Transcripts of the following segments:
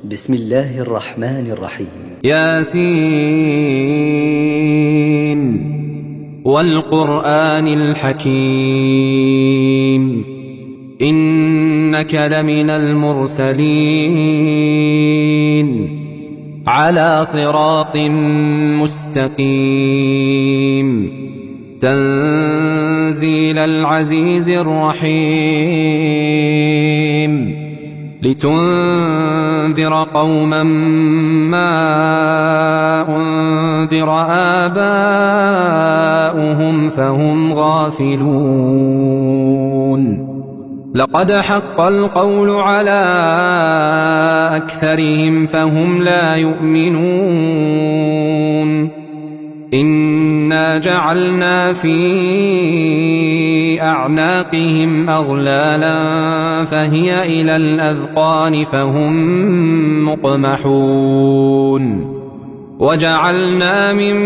بسم الله الرحمن الرحيم. ياسين والقرآن الحكيم إنك لمن المرسلين على صراط مستقيم تنزيل العزيز الرحيم لتنذر قوما ما أنذر آباؤهم فهم غافلون لقد حق القول على أكثرهم فهم لا يؤمنون إنا جعلنا في أعناقهم أغلالا فهي إلى الأذقان فهم مقمحون وجعلنا من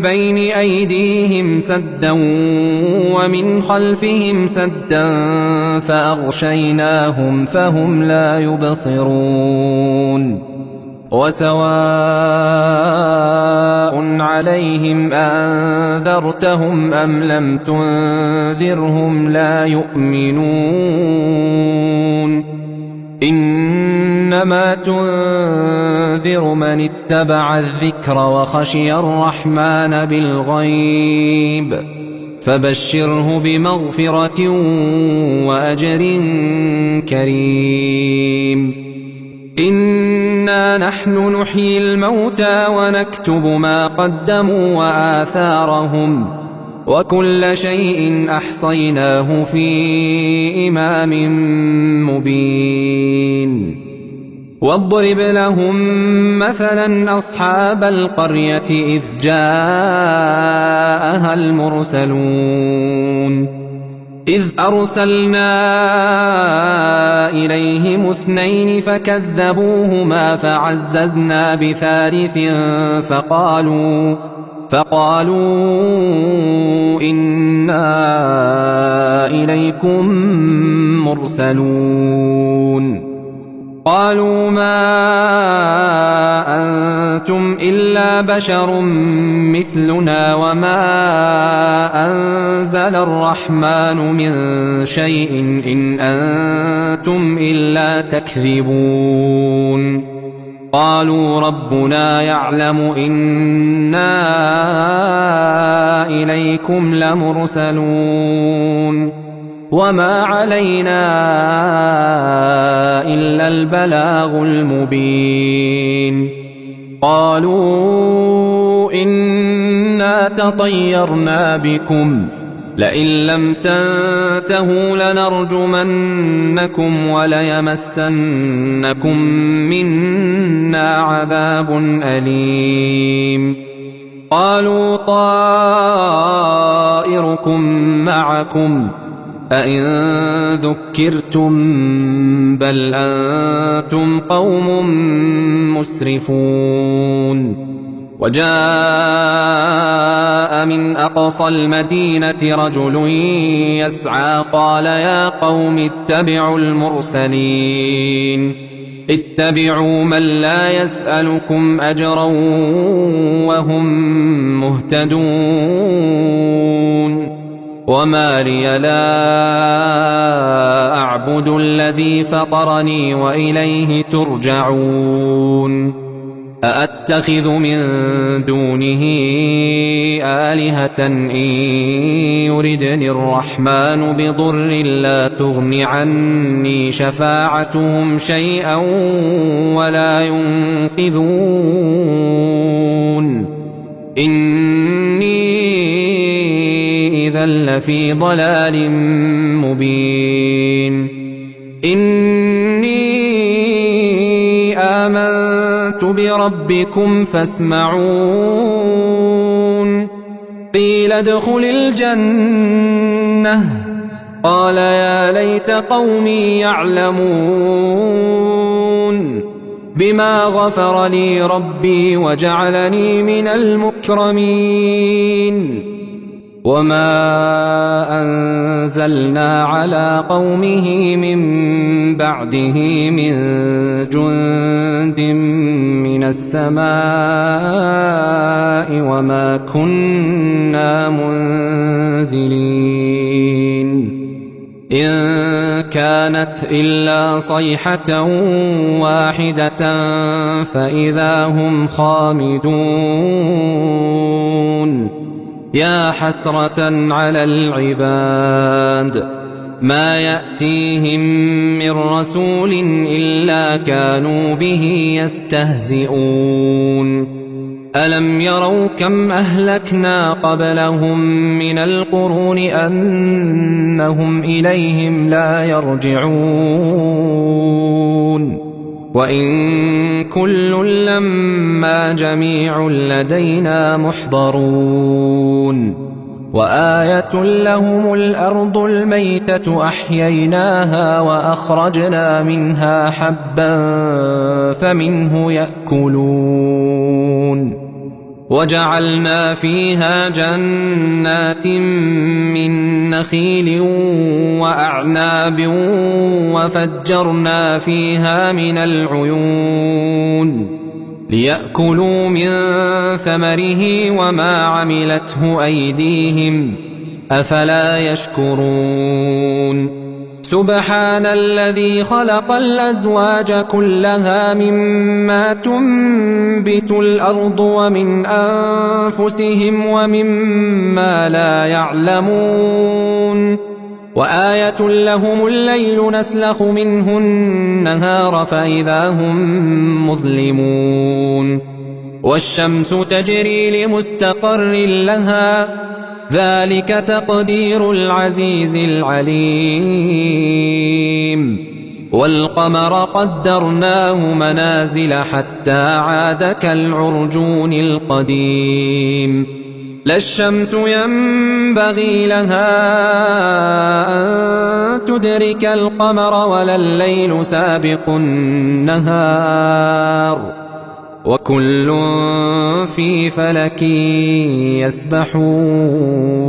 بين أيديهم سدا ومن خلفهم سدا فأغشيناهم فهم لا يبصرون وسواء عليهم أنذرتهم أم لم تنذرهم لا يؤمنون إنما تنذر من اتبع الذكر وخشي الرحمن بالغيب فبشره بمغفرة وأجر كريم إنا نحن نحيي الموتى ونكتب ما قدموا وآثارهم وكل شيء أحصيناه في إمام مبين واضرب لهم مثلا أصحاب القرية إذ جاءها المرسلون إذ أرسلنا إليهم اثنين فكذبوهما فعززنا بثالث فقالوا إنا إليكم مرسلون قالوا ما أنتم إلا بشر مثلنا وما أنزل الرحمن من شيء إن أنتم إلا تكذبون قالوا ربنا يعلم إنا إليكم لمرسلون وما علينا إلا البلاغ المبين قالوا إنا تطيرنا بكم لئن لم تنتهوا لنرجمنكم وليمسنكم منا عذاب أليم قالوا طائركم معكم أئن ذكرتم بل أنتم قوم مسرفون وجاء من أقصى المدينة رجل يسعى قال يا قوم اتبعوا المرسلين اتبعوا من لا يسألكم أجرا وهم مهتدون وما لي لا أعبد الذي فطرني وإليه ترجعون أأتخذ من دونه آلهة إن يردني الرحمن بضر لا تغن عني شفاعتهم شيئا ولا ينقذون إني إذا لفي ضلال مبين إني آمنت بربكم فاسمعون قيل ادخل الجنة قال يا ليت قومي يعلمون بما غفر لي ربي وجعلني من المكرمين وما أنزلنا على قومه من بعده من جند من السماء وما كنا منزلين إن كانت إلا صيحة واحدة فإذا هم خامدون يا حسرة على العباد ما يأتيهم من رسول إلا كانوا به يستهزئون ألم يروا كم أهلكنا قبلهم من القرون أنهم إليهم لا يرجعون وإن كل لما جميع لدينا محضرون وآية لهم الأرض الميتة أحييناها وأخرجنا منها حبا فمنه يأكلون وجعلنا فيها جنات من نخيل وأعناب وفجرنا فيها من العيون ليأكلوا من ثمره وما عملته أيديهم أفلا يشكرون سبحان الذي خلق الأزواج كلها مما تنبت الأرض ومن أنفسهم ومما لا يعلمون وآية لهم الليل نسلخ منه النهار فإذا هم مظلمون والشمس تجري لمستقر لها ذلك تقدير العزيز العليم والقمر قدرناه منازل حتى عاد كالعرجون القديم لا الشمس ينبغي لها أن تدرك القمر ولا الليل سابق النهار وكل في فلك يسبحون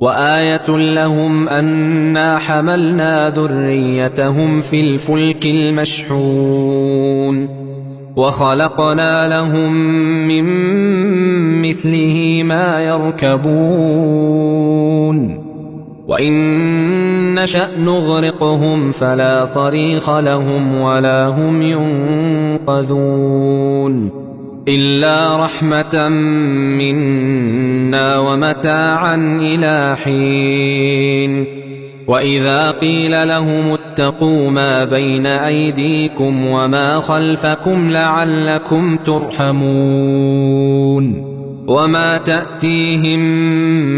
وآية لهم أنا حملنا ذريتهم في الفلك المشحون وخلقنا لهم من مثله ما يركبون وإن نشأ نغرقهم فلا صريخ لهم ولا هم ينقذون إلا رحمة منا ومتاعا إلى حين وإذا قيل لهم اتقوا ما بين أيديكم وما خلفكم لعلكم ترحمون وما تأتيهم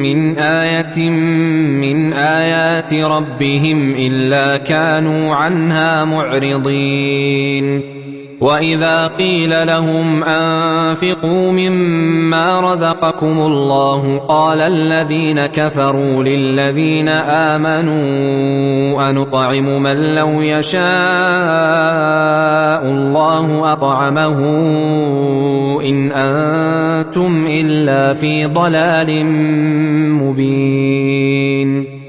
من آية من آيات ربهم إلا كانوا عنها معرضين وإذا قيل لهم أنفقوا مما رزقكم الله قال الذين كفروا للذين آمنوا أنطعم من لو يشاء الله أطعمه إن أنتم إلا في ضلال مبين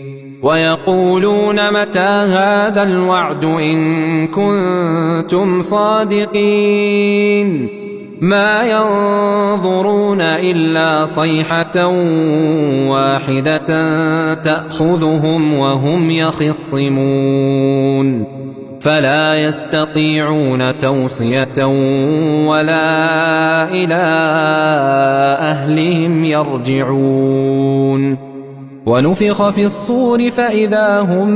ويقولون متى هذا الوعد إن كنتم صادقين ما ينظرون إلا صيحة واحدة تأخذهم وهم يخصمون فلا يستطيعون توصية ولا إلى أهلهم يرجعون ونفخ في الصور فإذا هم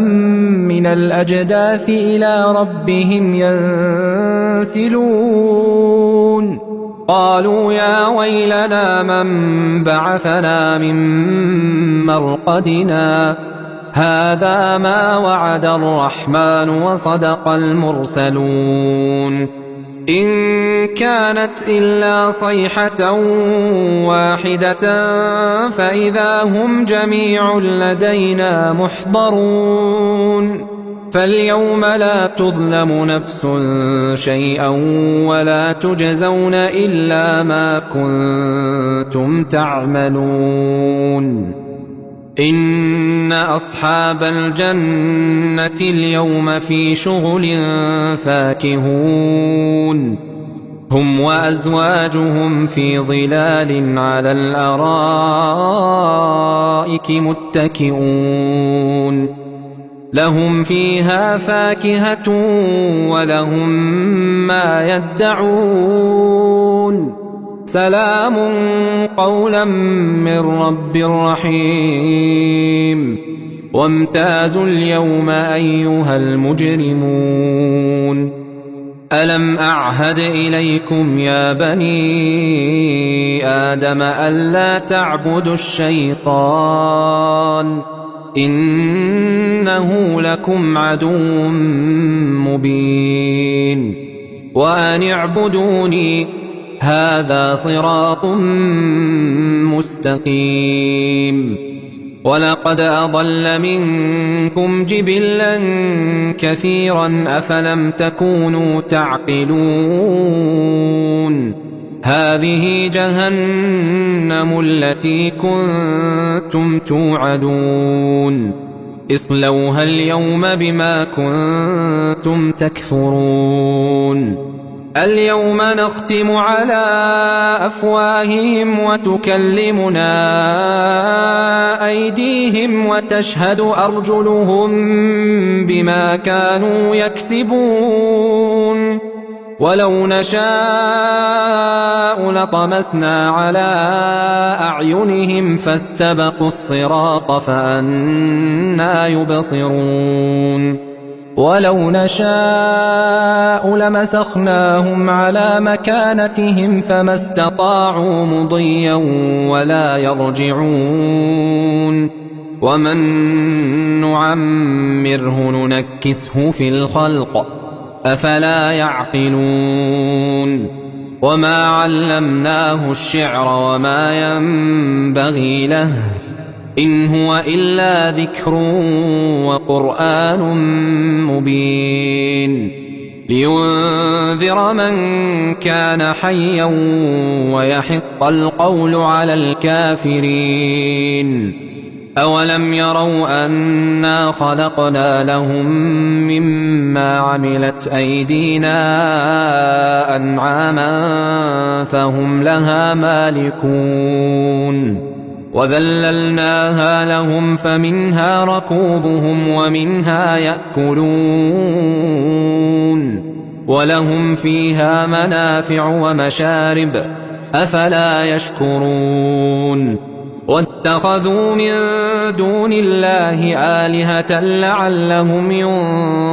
من الأجداث إلى ربهم ينسلون قالوا يا ويلنا من بعثنا من مرقدنا هذا ما وعد الرحمن وصدق المرسلون إن كانت إلا صيحة واحدة فإذا هم جميع لدينا محضرون فاليوم لا تظلم نفس شيئا ولا تجزون إلا ما كنتم تعملون إن أصحاب الجنة اليوم في شغل فاكهون هم وأزواجهم في ظلال على الأرائك متكئون لهم فيها فاكهة ولهم ما يدعون سلام قولا من رب رحيم وامتازوا اليوم أيها المجرمون ألم أعهد إليكم يا بني آدم ألا تعبدوا الشيطان إنه لكم عدو مبين وأن اعبدوني هذا صراط مستقيم ولقد أضل منكم جبلا كثيرا أفلم تكونوا تعقلون هذه جهنم التي كنتم توعدون اصلوها اليوم بما كنتم تكفرون اليوم نختم على أفواههم وتكلمنا أيديهم وتشهد أرجلهم بما كانوا يكسبون ولو نشاء لطمسنا على أعينهم فاستبقوا الصراط فأنى يبصرون ولو نشاء لمسخناهم على مكانتهم فما استطاعوا مضيا ولا يرجعون ومن نعمره ننكسه في الخلق أفلا يعقلون وما علمناه الشعر وما ينبغي له إن هو إلا ذكر وقرآن مبين لينذر من كان حيا ويحق القول على الكافرين أولم يروا أنا خلقنا لهم مما عملت أيدينا أنعاما فهم لها مالكون وذللناها لهم فمنها ركوبهم ومنها يأكلون ولهم فيها منافع ومشارب أفلا يشكرون واتخذوا من دون الله آلهة لعلهم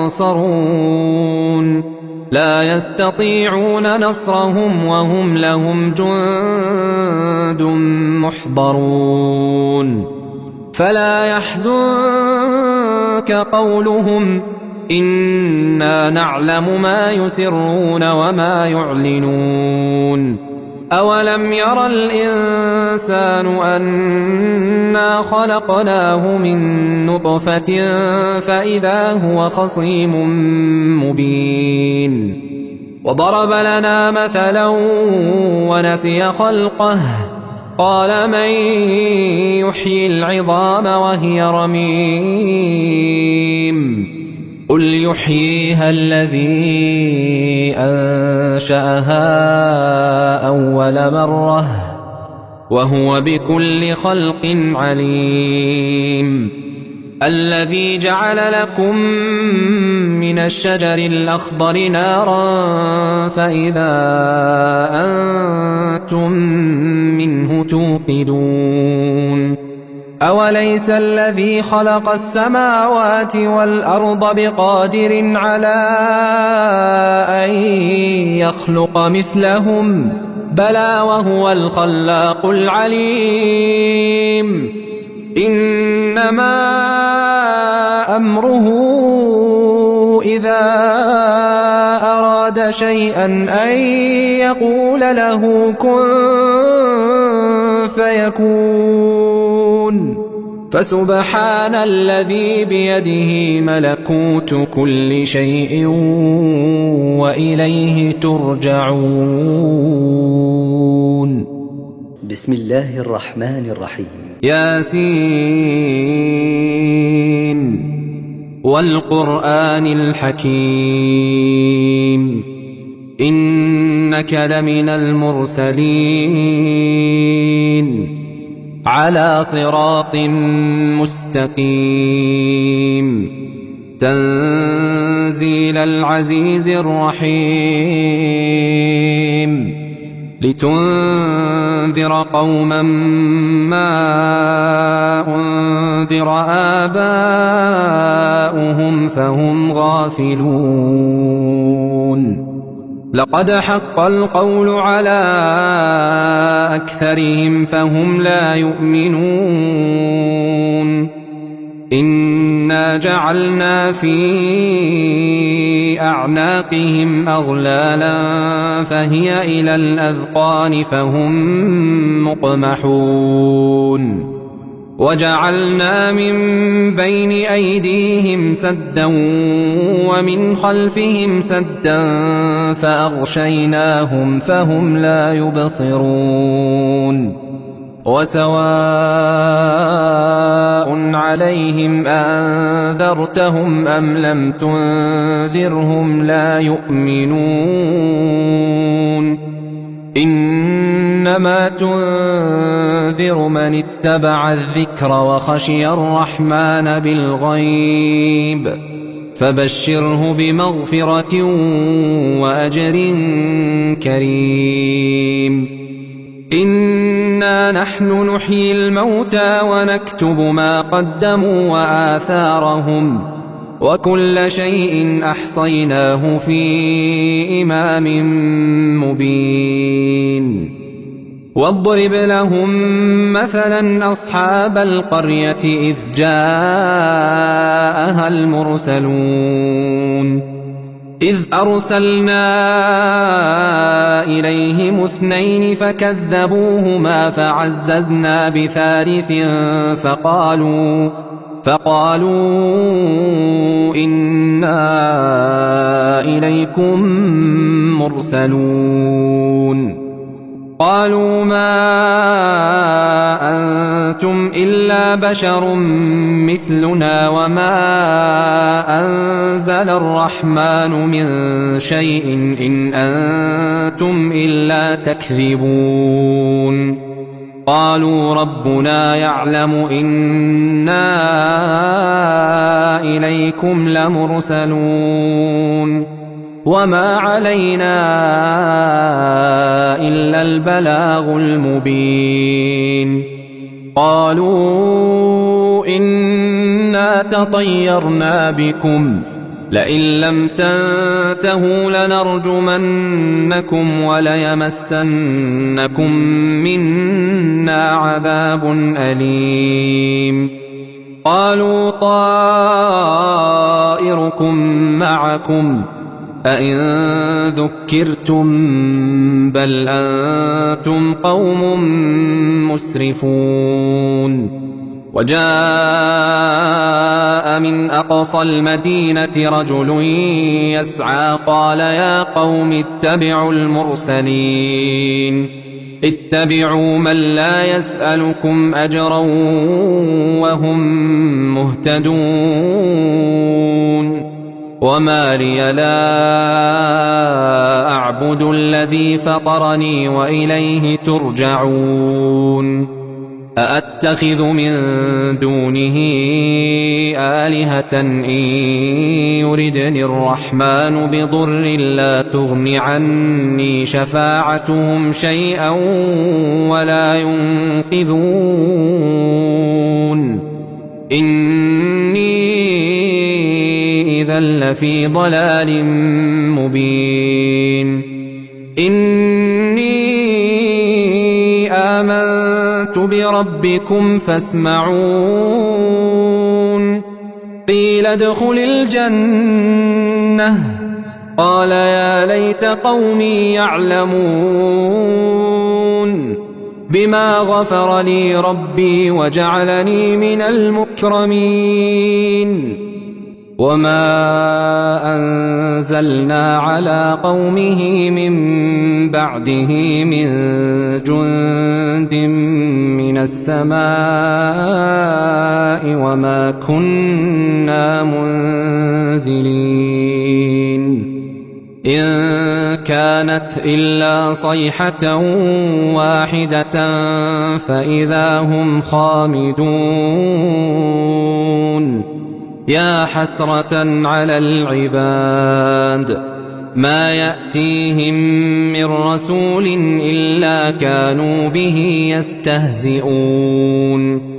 ينصرون لا يستطيعون نصرهم وهم لهم جند محضرون فلا يحزنك قولهم إنا نعلم ما يسرون وما يعلنون أولم ير الإنسان أنا خلقناه من نطفة فإذا هو خصيم مبين وضرب لنا مثلا ونسي خلقه قال من يحيي العظام وهي رميم قل يحييها الذي أنشأها أول مرة وهو بكل خلق عليم الذي جعل لكم من الشجر الأخضر نارا فإذا أنتم منه توقدون أوليس الذي خلق السماوات والأرض بقادر على أن يخلق مثلهم بلى وهو الخلاق العليم إنما أمره إذا أراد شيئا أن يقول له كن فيكون فسبحان الذي بيده ملكوت كل شيء وإليه ترجعون. بسم الله الرحمن الرحيم. ياسين والقرآن الحكيم إنك لمن المرسلين على صراط مستقيم تنزيل العزيز الرحيم لتنذر قوما ما أنذر آباؤهم فهم غافلون. لقد حق القول على أكثرهم فهم لا يؤمنون. إنا جعلنا في أعناقهم أغلالا فهي إلى الأذقان فهم مقمحون. وجعلنا من بين أيديهم سدا ومن خلفهم سدا فأغشيناهم فهم لا يبصرون. وسواء عليهم أنذرتهم أم لم تنذرهم لا يؤمنون. إنما تنذر من اتبع الذكر وخشي الرحمن بالغيب فبشره بمغفرة وأجر كريم. إنا نحن نحيي الموتى ونكتب ما قدموا وآثارهم وكل شيء أحصيناه في إمام مبين. واضرب لهم مثلا أصحاب القرية إذ جاءها المرسلون إذ أرسلنا إليهم 2 فكذبوهما فعززنا بثالث فقالوا إنا إليكم مرسلون. قالوا ما أنتم إلا بشر مثلنا وما أنزل الرحمن من شيء إن أنتم إلا تكذبون. قالوا ربنا يعلم إنا إليكم لمرسلون وما علينا إلا البلاغ المبين. قالوا إنا تطيرنا بكم لئن لم تنتهوا لنرجمنكم وليمسنكم منا عذاب أليم. قالوا طائركم معكم أئن ذكرتم بل أنتم قوم مسرفون. وجاء من أقصى المدينة رجل يسعى قال يا قوم اتبعوا المرسلين اتبعوا من لا يسألكم أجرا وهم مهتدون. وما لي لا أعبد الذي فطرني وإليه ترجعون. أأتخذ من دونه آلهة إن يردني الرحمن بضر لا تغن عني شفاعتهم شيئا ولا ينقذون. إني إذا لفي ضلال مبين. إني آمنت بربكم فاسمعون. قيل ادخل الجنة قال يا ليت قومي يعلمون. بما غفر لي ربي وجعلني من المكرمين وما أنزلنا على قومه من بعده من جند من السماء وما كنا منزلين إن كانت إلا صيحة واحدة فإذا هم خامدون يا حسرة على العباد ما يأتيهم من رسول إلا كانوا به يستهزئون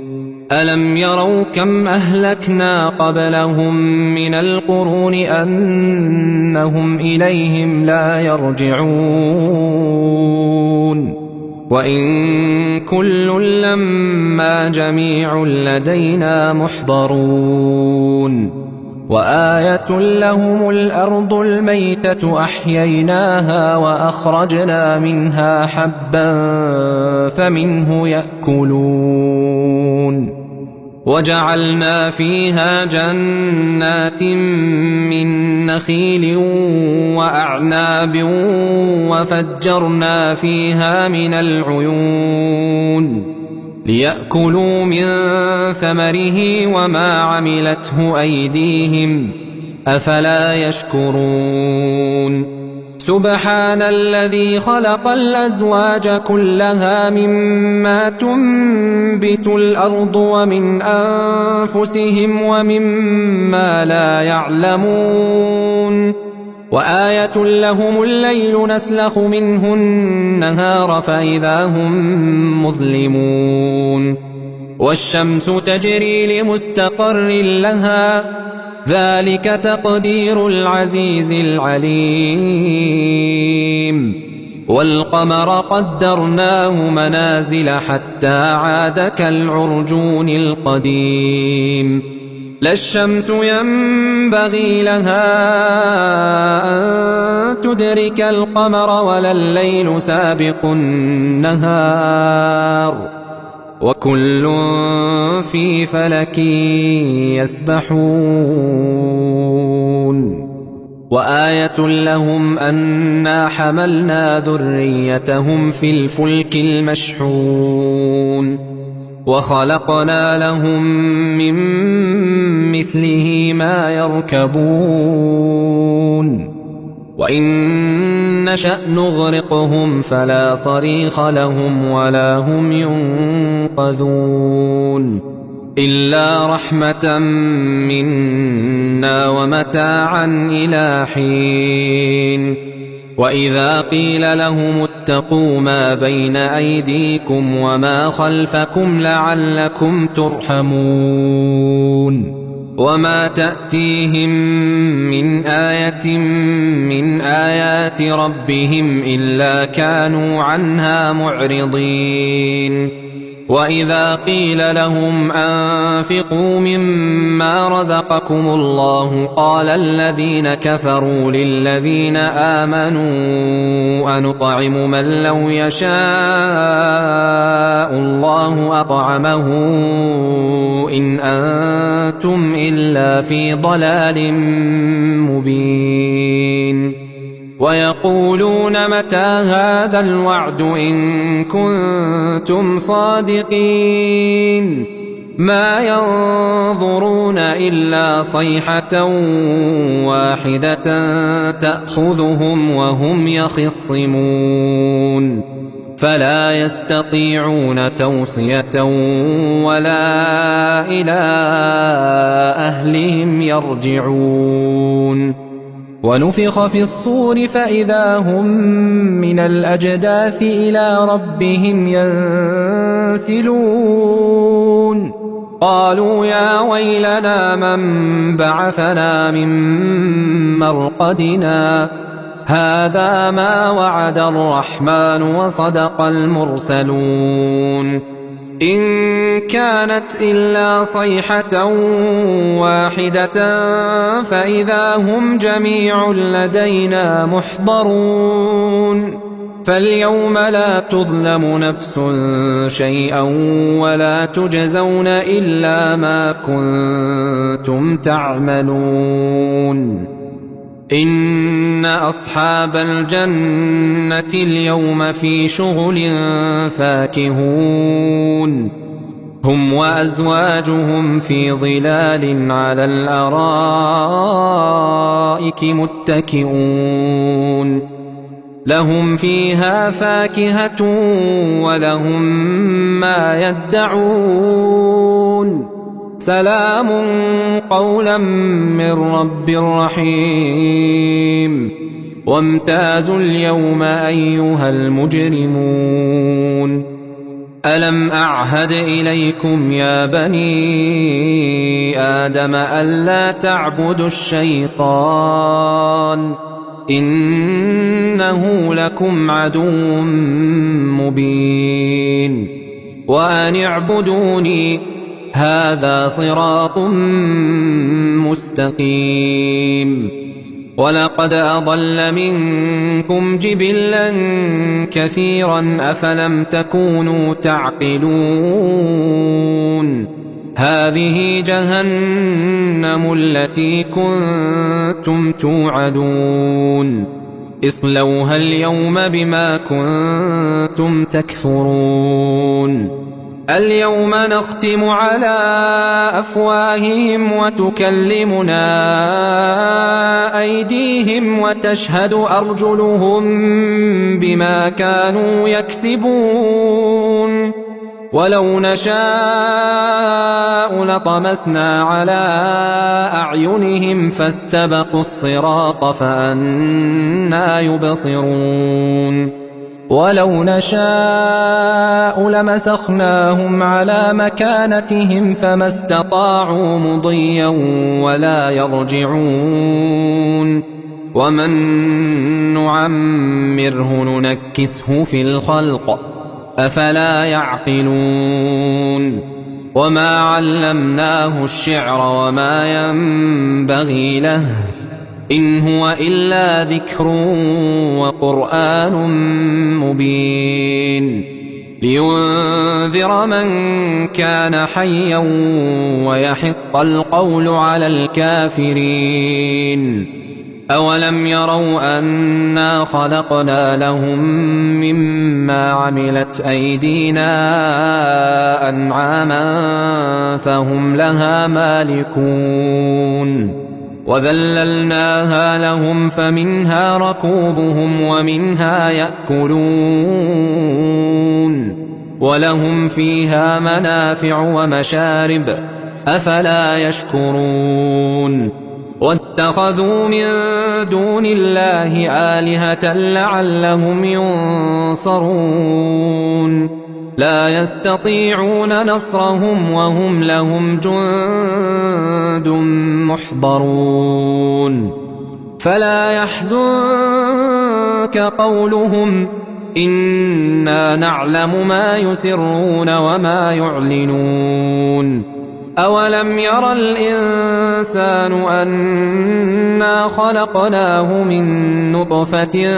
ألم يروا كم أهلكنا قبلهم من القرون أنهم إليهم لا يرجعون وإن كل لما جميع لدينا محضرون وآية لهم الأرض الميتة أحييناها وأخرجنا منها حبا فمنه يأكلون وجعلنا فيها جنات من نخيل وأعناب وفجرنا فيها من العيون ليأكلوا من ثمره وما عملته أيديهم أفلا يشكرون سبحان الذي خلق الأزواج كلها مما تنبت الأرض ومن أنفسهم ومما لا يعلمون وآية لهم الليل نسلخ منه النهار فإذا هم مظلمون والشمس تجري لمستقر لها ذلك تقدير العزيز العليم والقمر قدرناه منازل حتى عاد كالعرجون القديم لا الشمس ينبغي لها أن تدرك القمر ولا الليل سابق النهار وكل في فلك يسبحون وآية لهم أنا حملنا ذريتهم في الفلك المشحون وخلقنا لهم من مثله ما يركبون وإن نشأ نغرقهم فلا صريخ لهم ولا هم ينقذون إلا رحمة منا ومتاعا إلى حين وإذا قيل لهم اتقوا ما بين أيديكم وما خلفكم لعلكم ترحمون وما تأتيهم من آية من آيات ربهم إلا كانوا عنها معرضين وإذا قيل لهم أنفقوا مما رزقكم الله قال الذين كفروا للذين آمنوا أنطعم من لو يشاء الله أطعمه إن أنتم إلا في ضلال مبين ويقولون متى هذا الوعد إن كنتم صادقين ما ينظرون إلا صيحة واحدة تأخذهم وهم يخصمون فلا يستطيعون توصية ولا إلى أهلهم يرجعون ونفخ في الصور فإذا هم من الأجداث إلى ربهم ينسلون قالوا يا ويلنا من بعثنا من مرقدنا هذا ما وعد الرحمن وصدق المرسلون إن كانت إلا صيحة واحدة فإذا هم جميع لدينا محضرون فاليوم لا تظلم نفس شيئا ولا تجزون إلا ما كنتم تعملون إن أصحاب الجنة اليوم في شغل فاكهون هم وأزواجهم في ظلال على الأرائك متكئون لهم فيها فاكهة ولهم ما يدعون سلام قولا من رب رحيم وامتازوا اليوم أيها المجرمون ألم أعهد إليكم يا بني آدم ألا تعبدوا الشيطان إنه لكم عدو مبين وأن اعبدوني هذا صراط مستقيم ولقد أضل منكم جبلا كثيرا أفلم تكونوا تعقلون هذه جهنم التي كنتم توعدون اصلوها اليوم بما كنتم تكفرون اليوم نختم على أفواههم وتكلمنا أيديهم وتشهد أرجلهم بما كانوا يكسبون ولو نشاء لطمسنا على أعينهم فاستبقوا الصراط فأنى يبصرون ولو نشاء لمسخناهم على مكانتهم فما استطاعوا مضيا ولا يرجعون ومن نعمره ننكسه في الخلق أفلا يعقلون وما علمناه الشعر وما ينبغي له إن هو إلا ذكر وقرآن مبين لينذر من كان حيا ويحق القول على الكافرين أولم يروا أنا خلقنا لهم مما عملت أيدينا أنعاما فهم لها مالكون وذللناها لهم فمنها ركوبهم ومنها يأكلون ولهم فيها منافع ومشارب أفلا يشكرون واتخذوا من دون الله آلهة لعلهم ينصرون لا يستطيعون نصرهم وهم لهم جند محضرون فلا يحزنك قولهم إنا نعلم ما يسرون وما يعلنون أولم ير الإنسان أنا خلقناه من نطفة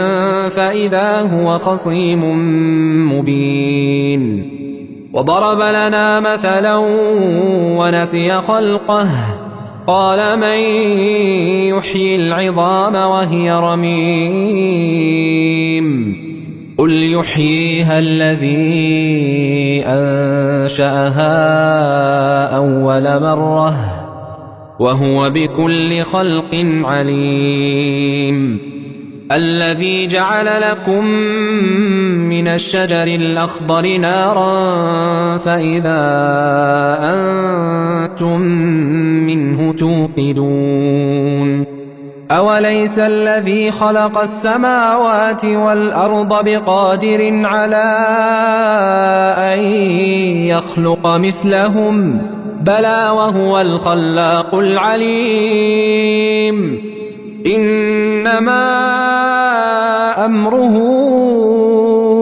فإذا هو خصيم مبين وضرب لنا مثلا ونسي خلقه قال من يحيي العظام وهي رميم قل يحييها الذي أنشأها أول مرة وهو بكل خلق عليم الذي جعل لكم من الشجر الأخضر نارا فإذا أنتم منه توقدون أوليس الذي خلق السماوات والأرض بقادر على أن يخلق مثلهم بلى وهو الخلاق العليم إنما أمره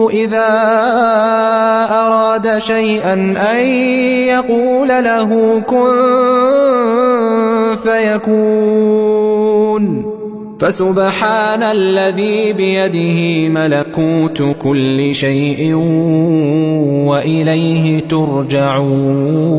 إذا أراد شيئا أن يقول له كن فيكون فسبحان الذي بيده ملكوت كل شيء وإليه ترجعون.